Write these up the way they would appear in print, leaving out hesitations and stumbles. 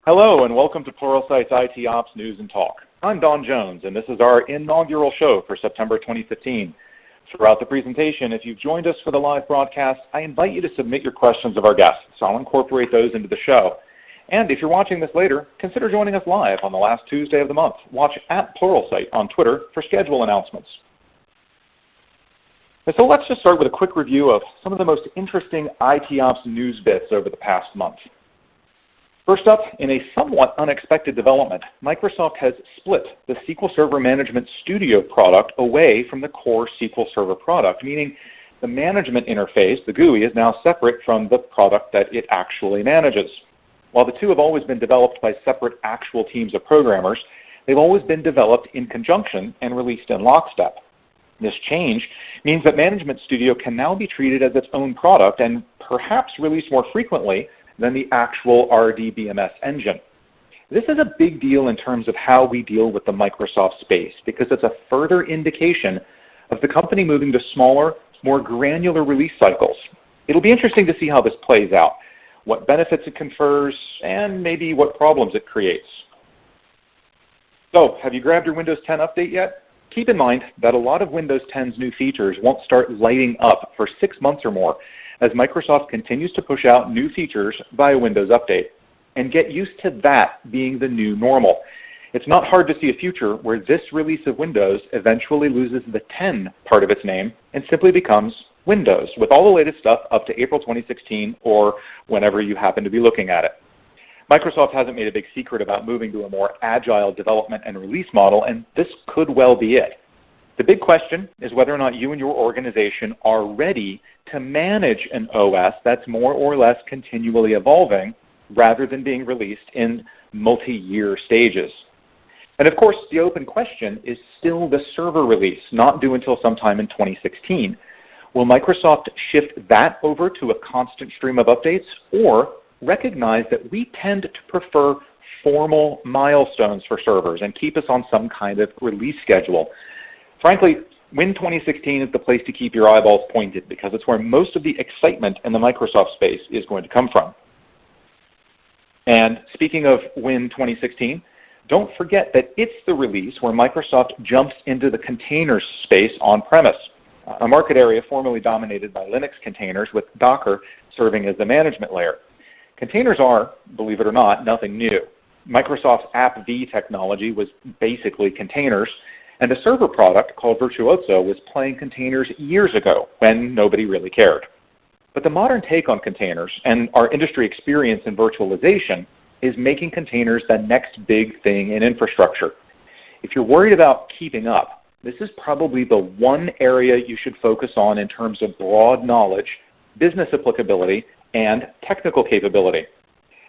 Hello and welcome to Pluralsight's IT Ops News and Talk. I'm Don Jones and this is our inaugural show for September 2015. Throughout the presentation, if you've joined us for the live broadcast, I invite you to submit your questions of our guests, so I'll incorporate those into the show. And if you're watching this later, consider joining us live on the last Tuesday of the month. Watch @Pluralsight on Twitter for schedule announcements. So let's just start with a quick review of some of the most interesting IT Ops news bits over the past month. First up, in a somewhat unexpected development, Microsoft has split the SQL Server Management Studio product away from the core SQL Server product, meaning the management interface, the GUI, is now separate from the product that it actually manages. While the two have always been developed by separate actual teams of programmers, they've always been developed in conjunction and released in lockstep. This change means that Management Studio can now be treated as its own product and perhaps released more frequently than the actual RDBMS engine. This is a big deal in terms of how we deal with the Microsoft space because it's a further indication of the company moving to smaller, more granular release cycles. It'll be interesting to see how this plays out, what benefits it confers, and maybe what problems it creates. So, have you grabbed your Windows 10 update yet? Keep in mind that a lot of Windows 10's new features won't start lighting up for 6 months or more, as Microsoft continues to push out new features via Windows Update. And get used to that being the new normal. It's not hard to see a future where this release of Windows eventually loses the 10 part of its name and simply becomes Windows, with all the latest stuff up to April 2016 or whenever you happen to be looking at it. Microsoft hasn't made a big secret about moving to a more agile development and release model, and this could well be it. The big question is whether or not you and your organization are ready to manage an OS that's more or less continually evolving rather than being released in multi-year stages. And of course, the open question is still the server release, not due until sometime in 2016. Will Microsoft shift that over to a constant stream of updates, or recognize that we tend to prefer formal milestones for servers and keep us on some kind of release schedule? Frankly, Win 2016 is the place to keep your eyeballs pointed because it's where most of the excitement in the Microsoft space is going to come from. And speaking of Win 2016, don't forget that it's the release where Microsoft jumps into the containers space on-premise, a market area formerly dominated by Linux containers with Docker serving as the management layer. Containers are, believe it or not, nothing new. Microsoft's AppV technology was basically containers, and a server product called Virtuoso was playing containers years ago when nobody really cared. But the modern take on containers and our industry experience in virtualization is making containers the next big thing in infrastructure. If you're worried about keeping up, this is probably the one area you should focus on in terms of broad knowledge, business applicability, and technical capability.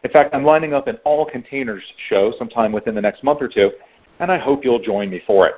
In fact, I'm lining up an all containers show sometime within the next month or two, and I hope you'll join me for it.